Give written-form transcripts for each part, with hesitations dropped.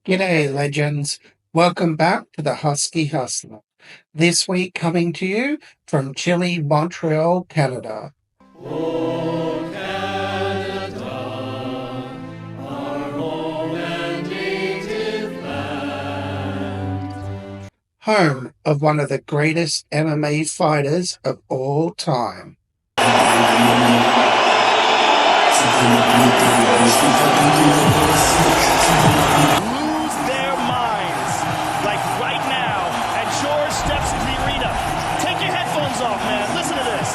G'day, legends. Welcome back to the Husky Hustler. This week coming to you from chilly Montreal, Canada. Oh, Canada, our home and native land. Home of one of the greatest MMA fighters of all time. Lose their minds, like right now, and George steps into the arena. Take your headphones off, man. Listen to this.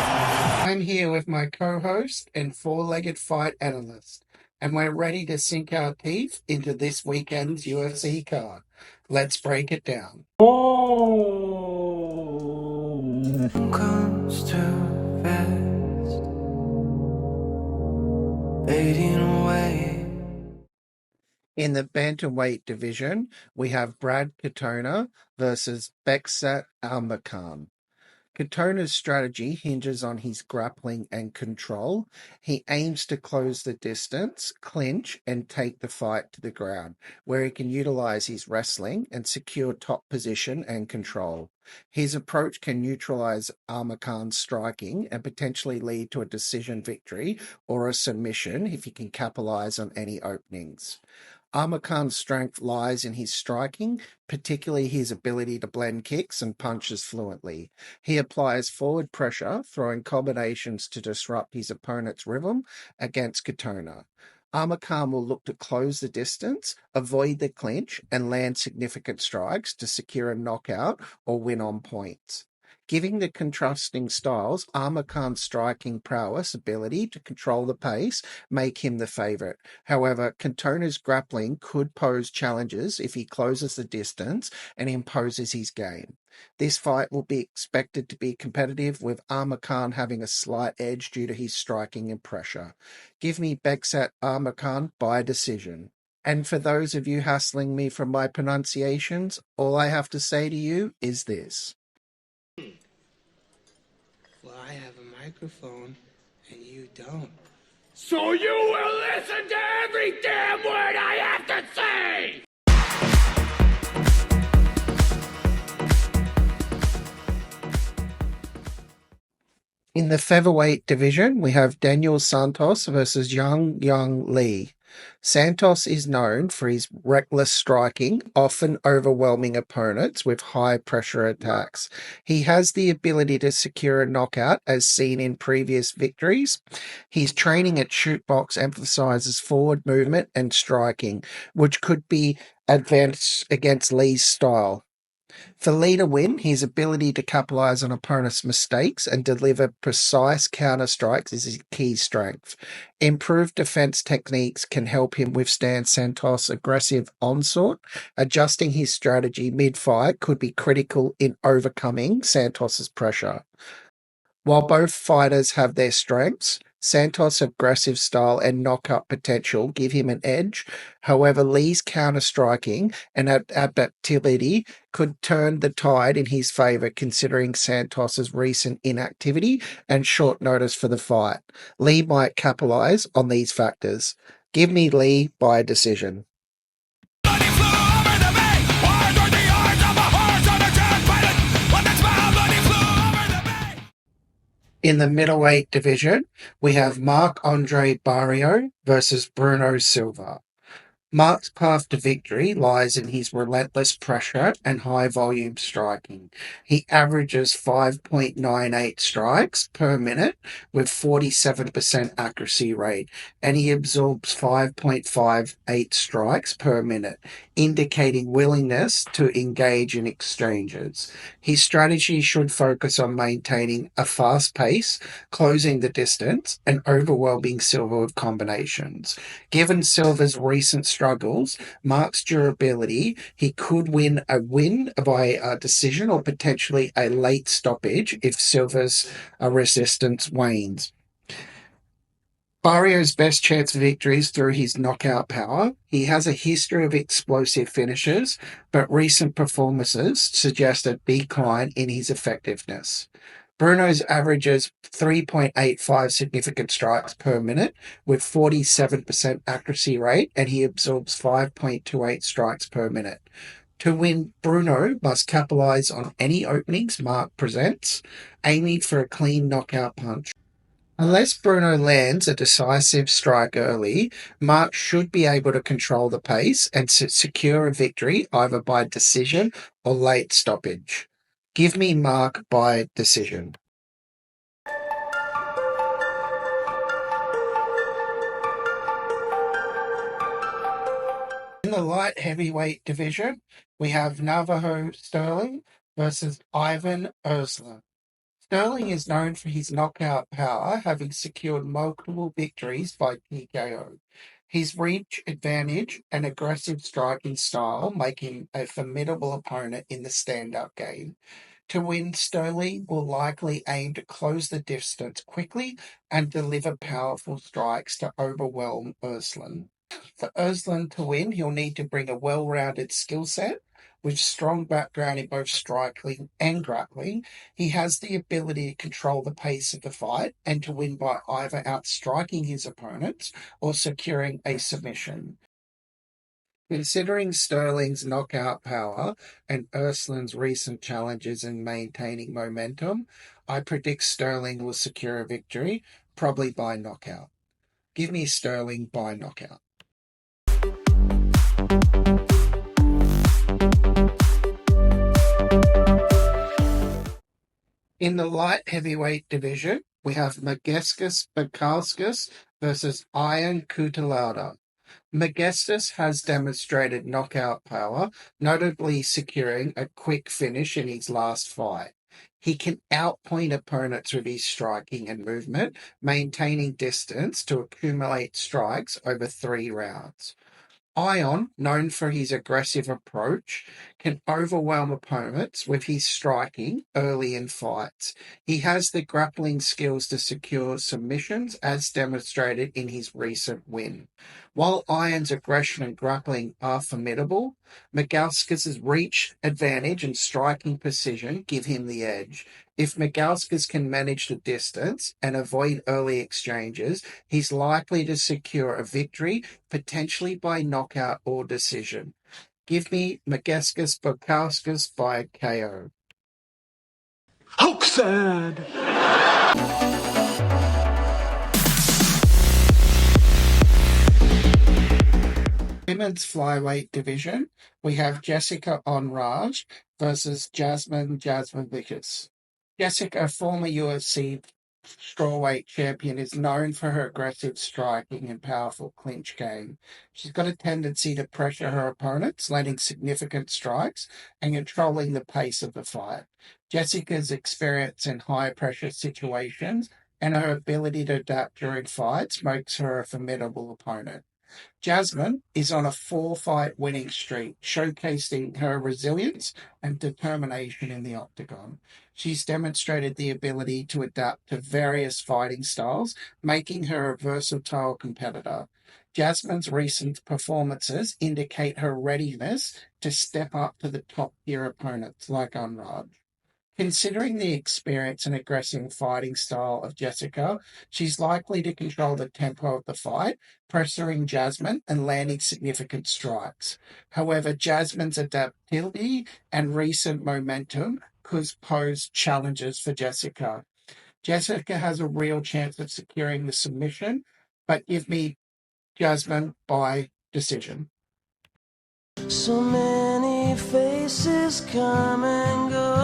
I'm here with my co-host and four-legged fight analyst, and we're ready to sink our teeth into this weekend's UFC card. Let's break it down. Comes too fast, fading away. In the Bantamweight division, we have Katona versus Bekzat Almakhan. Katona's strategy hinges on his grappling and control. He aims to close the distance, clinch, and take the fight to the ground, where he can utilize his wrestling and secure top position and control. His approach can neutralize Almakhan's striking and potentially lead to a decision victory or a submission if he can capitalize on any openings. Almakhan's strength lies in his striking, particularly his ability to blend kicks and punches fluently. He applies forward pressure, throwing combinations to disrupt his opponent's rhythm against Katona. Almakhan will look to close the distance, avoid the clinch, and land significant strikes to secure a knockout or win on points. Giving the contrasting styles, Almakhan's striking prowess ability to control the pace make him the favourite. However, Katona's grappling could pose challenges if he closes the distance and imposes his game. This fight will be expected to be competitive, with Almakhan having a slight edge due to his striking and pressure. Give me Bekzat Almakhan by decision. And for those of you hassling me from my pronunciations, all I have to say to you is this. Well, I have a microphone, and you don't. So you will listen to every damn word I have to say! In the Featherweight division, we have Daniel Santos versus Yeong Lee. Santos is known for his reckless striking, often overwhelming opponents with high-pressure attacks. He has the ability to secure a knockout, as seen in previous victories. His training at Shootbox emphasizes forward movement and striking, which could be advanced against Lee's style. For Lee to win, his ability to capitalize on opponents' mistakes and deliver precise counter strikes is his key strength. Improved defense techniques can help him withstand Santos' aggressive onslaught. Adjusting his strategy mid-fight could be critical in overcoming Santos' pressure. While both fighters have their strengths, Santos' aggressive style and knockout potential give him an edge. However, Lee's counter-striking and adaptability could turn the tide in his favor, considering Santos' recent inactivity and short notice for the fight. Lee might capitalize on these factors. Give me Lee by decision. In the middleweight division, we have Marc-Andre Barriault versus Bruno Silva. Marc's path to victory lies in his relentless pressure and high-volume striking. He averages 5.98 strikes per minute with 47% accuracy rate, and he absorbs 5.58 strikes per minute, indicating willingness to engage in exchanges. His strategy should focus on maintaining a fast pace, closing the distance, and overwhelming Silva with combinations. Given Silva's recent struggles, Marc's durability, he could win by a decision or potentially a late stoppage if Silva's resistance wanes. Barriault's best chance of victory is through his knockout power. He has a history of explosive finishes, but recent performances suggest a decline in his effectiveness. Bruno's averages 3.85 significant strikes per minute with 47% accuracy rate, and he absorbs 5.28 strikes per minute. To win, Bruno must capitalize on any openings Marc presents, aiming for a clean knockout punch. Unless Bruno lands a decisive strike early, Marc should be able to control the pace and secure a victory either by decision or late stoppage. Give me Marc by decision. In the light heavyweight division, we have Navajo Stirling versus Ivan Erslan. Stirling is known for his knockout power, having secured multiple victories by TKO. His reach advantage and aggressive striking style make him a formidable opponent in the stand-up game. To win, Stirling will likely aim to close the distance quickly and deliver powerful strikes to overwhelm Erslan. For Erslan to win, he'll need to bring a well-rounded skill set with strong background in both striking and grappling. He has the ability to control the pace of the fight and to win by either outstriking his opponents or securing a submission. Considering Sterling's knockout power and Erslan's recent challenges in maintaining momentum, I predict Stirling will secure a victory, probably by knockout. Give me Stirling by knockout. In the light heavyweight division, we have Bukauskas versus Ion Cutelaba. Modestas has demonstrated knockout power, notably securing a quick finish in his last fight. He can outpoint opponents with his striking and movement, maintaining distance to accumulate strikes over 3 rounds. Ion, known for his aggressive approach, can overwhelm opponents with his striking early in fights. He has the grappling skills to secure submissions, as demonstrated in his recent win. While Ion's aggression and grappling are formidable, Bukauskas' reach advantage and striking precision give him the edge. If Bukauskas can manage the distance and avoid early exchanges, he's likely to secure a victory, potentially by knockout or decision. Give me Bukauskas by KO. Hoaxad! Women's flyweight division, we have Jessica Andrade versus Jasmine Jasudavicius. Jessica, former UFC strawweight champion, is known for her aggressive striking and powerful clinch game. She's got a tendency to pressure her opponents, landing significant strikes and controlling the pace of the fight. Jessica's experience in high-pressure situations and her ability to adapt during fights makes her a formidable opponent. Jasmine is on a 4-fight winning streak, showcasing her resilience and determination in the octagon. She's demonstrated the ability to adapt to various fighting styles, making her a versatile competitor. Jasmine's recent performances indicate her readiness to step up to the top-tier opponents like Andrade. Considering the experience and aggressive fighting style of Jessica, she's likely to control the tempo of the fight, pressuring Jasmine and landing significant strikes. However, Jasmine's adaptability and recent momentum could pose challenges for Jessica. Jessica has a real chance of securing the submission, but give me Jasmine by decision. So many faces come and go.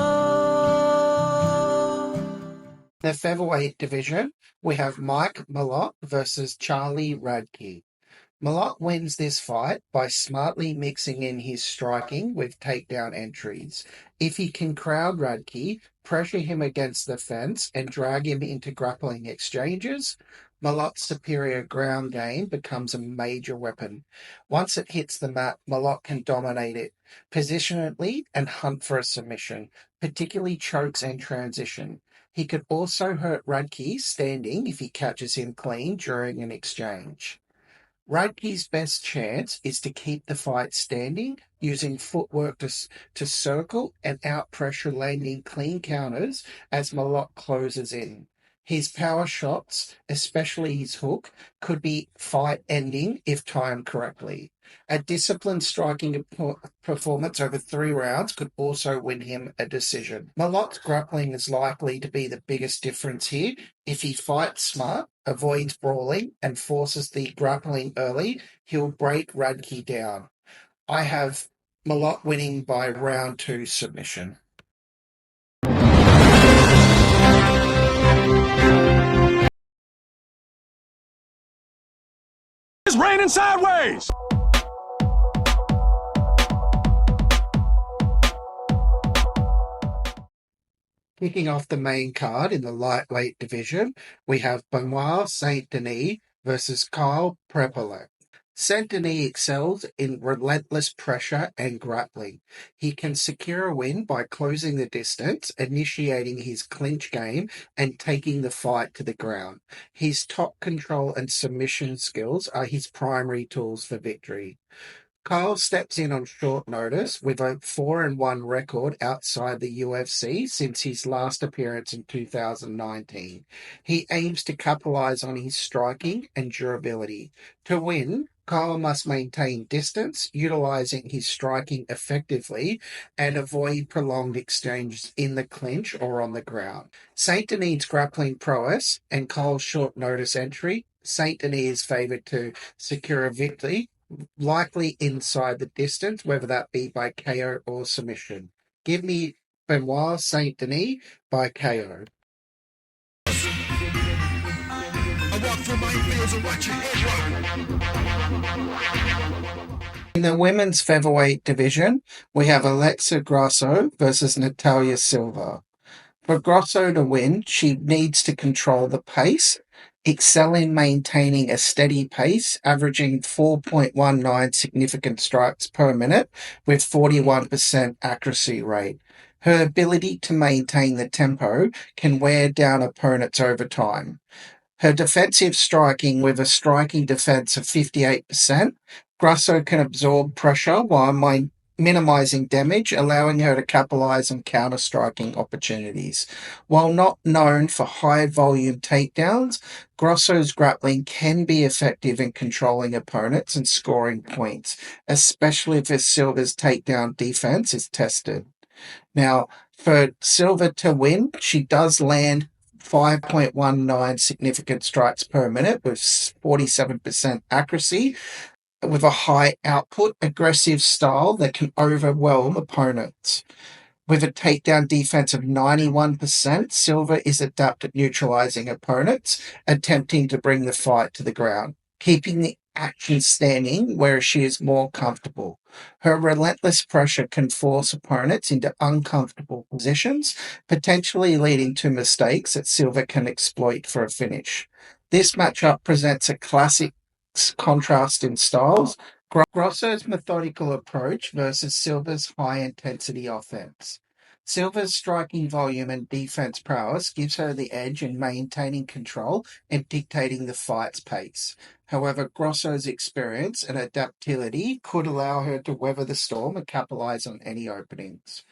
The featherweight division, we have Malott versus Charlie Radtke. Malott wins this fight by smartly mixing in his striking with takedown entries. If he can crowd Radtke, pressure him against the fence, and drag him into grappling exchanges, Malott's superior ground game becomes a major weapon. Once it hits the mat, Malott can dominate it positionally and hunt for a submission, particularly chokes and transition. He could also hurt Radtke standing if he catches him clean during an exchange. Radtke's best chance is to keep the fight standing, using footwork to circle and out-pressure, landing clean counters as Malott closes in. His power shots, especially his hook, could be fight-ending if timed correctly. A disciplined striking performance over 3 rounds could also win him a decision. Malott's grappling is likely to be the biggest difference here. If he fights smart, avoids brawling, and forces the grappling early, he'll break Radtke down. I have Malott winning by round 2 submission. It's raining sideways! Kicking off the main card in the lightweight division, we have Benoit Saint-Denis versus Kyle Prepolek. Saint-Denis excels in relentless pressure and grappling. He can secure a win by closing the distance, initiating his clinch game, and taking the fight to the ground. His top control and submission skills are his primary tools for victory. Kyle steps in on short notice with a 4-1 record outside the UFC since his last appearance in 2019. He aims to capitalize on his striking and durability. To win, Kyle must maintain distance, utilizing his striking effectively, and avoid prolonged exchanges in the clinch or on the ground. Saint-Denis' grappling prowess and Kyle's short notice entry, Saint-Denis is favored to secure a victory, likely inside the distance, whether that be by KO or submission. Give me Benoit Saint-Denis by KO. In the women's featherweight division, we have Alexa Grasso versus Natalia Silva. For Grasso to win, she needs to control the pace, excel in maintaining a steady pace, averaging 4.19 significant strikes per minute with 41% accuracy rate. Her ability to maintain the tempo can wear down opponents over time. Her defensive striking, with a striking defense of 58%, Grasso can absorb pressure while minimizing damage, allowing her to capitalize on counter-striking opportunities. While not known for high-volume takedowns, Grasso's grappling can be effective in controlling opponents and scoring points, especially if Silva's takedown defense is tested. Now, for Silva to win, she does land 5.19 significant strikes per minute with 47% accuracy, with a high output, aggressive style that can overwhelm opponents. With a takedown defense of 91%, Silva is adept at neutralizing opponents, attempting to bring the fight to the ground, keeping the action standing where she is more comfortable. Her relentless pressure can force opponents into uncomfortable positions, potentially leading to mistakes that Silva can exploit for a finish. This matchup presents a classic contrast in styles. Grasso's methodical approach versus Silva's high-intensity offense. Silva's striking volume and defense prowess gives her the edge in maintaining control and dictating the fight's pace. However, Grasso's experience and adaptability could allow her to weather the storm and capitalize on any openings.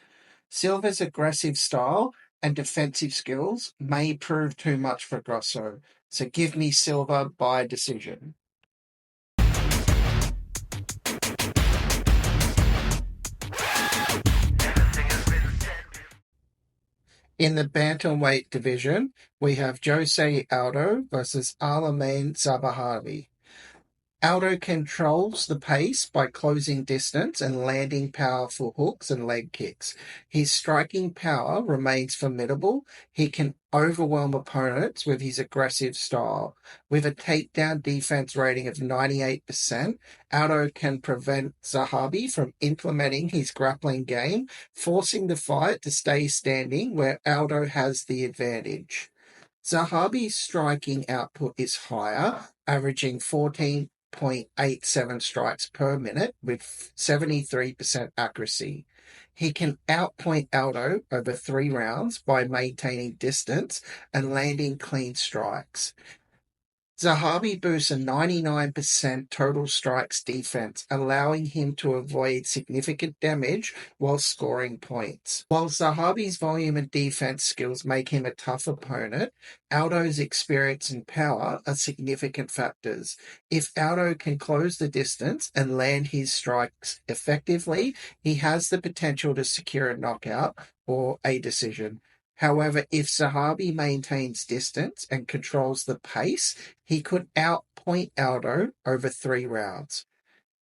Silva's aggressive style and defensive skills may prove too much for Grasso, so give me Silva by decision. In the bantamweight division, we have Jose Aldo versus Almakhan Zahabi. Aldo controls the pace by closing distance and landing powerful hooks and leg kicks. His striking power remains formidable. He can overwhelm opponents with his aggressive style. With a takedown defense rating of 98%, Aldo can prevent Zahabi from implementing his grappling game, forcing the fight to stay standing where Aldo has the advantage. Zahabi's striking output is higher, averaging 14.87 strikes per minute with 73% accuracy. He can outpoint Aldo over 3 rounds by maintaining distance and landing clean strikes. Zahabi boasts a 99% total strikes defense, allowing him to avoid significant damage while scoring points. While Zahabi's volume and defense skills make him a tough opponent, Aldo's experience and power are significant factors. If Aldo can close the distance and land his strikes effectively, he has the potential to secure a knockout or a decision. However, if Zahabi maintains distance and controls the pace, he could outpoint Aldo over 3 rounds.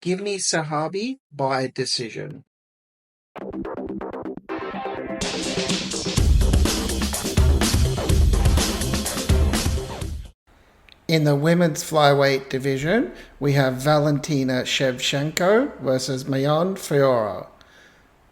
Give me Zahabi by decision. In the women's flyweight division, we have Valentina Shevchenko versus Manon Fiorot.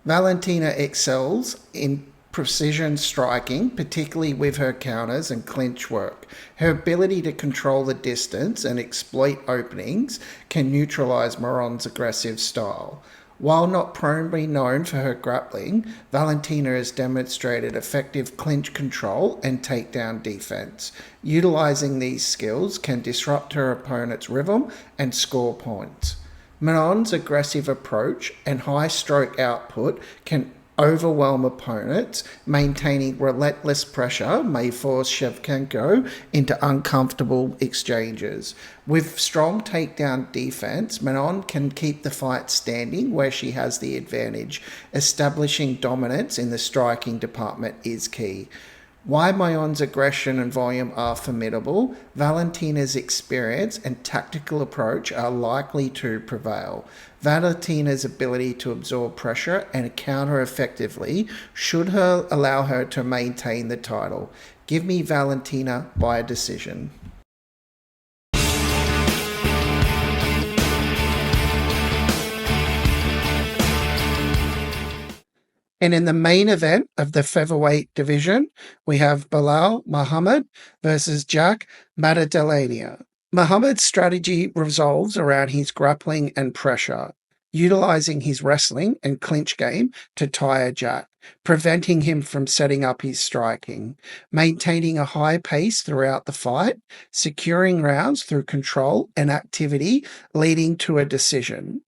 Valentina excels in precision striking, particularly with her counters and clinch work. Her ability to control the distance and exploit openings can neutralize Maron's aggressive style. While not primarily known for her grappling, Valentina has demonstrated effective clinch control and takedown defense. Utilizing these skills can disrupt her opponent's rhythm and score points. Manon's aggressive approach and high stroke output can overwhelm opponents. Maintaining relentless pressure may force Shevchenko into uncomfortable exchanges. With strong takedown defense, Manon can keep the fight standing where she has the advantage. Establishing dominance in the striking department is key. Why Manon's aggression and volume are formidable, Valentina's experience and tactical approach are likely to prevail. Valentina's ability to absorb pressure and counter effectively should allow her to maintain the title. Give me Valentina by a decision. And in the main event of the featherweight division, we have Belal Muhammad versus Jack Maddalena. Muhammad's strategy revolves around his grappling and pressure, utilizing his wrestling and clinch game to tire Jack, preventing him from setting up his striking, maintaining a high pace throughout the fight, securing rounds through control and activity, leading to a decision.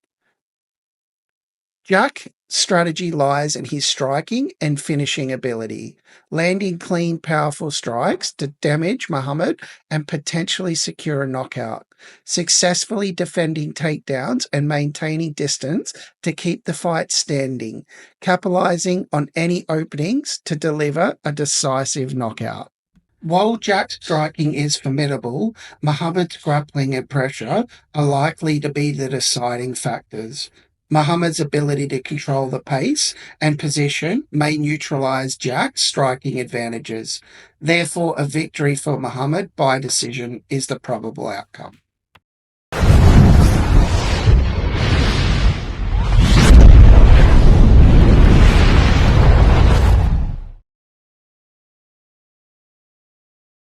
Jack's strategy lies in his striking and finishing ability, landing clean, powerful strikes to damage Muhammad and potentially secure a knockout, successfully defending takedowns and maintaining distance to keep the fight standing, capitalizing on any openings to deliver a decisive knockout. While Jack's striking is formidable, Muhammad's grappling and pressure are likely to be the deciding factors. Muhammad's ability to control the pace and position may neutralize Jack's striking advantages. Therefore, a victory for Muhammad by decision is the probable outcome.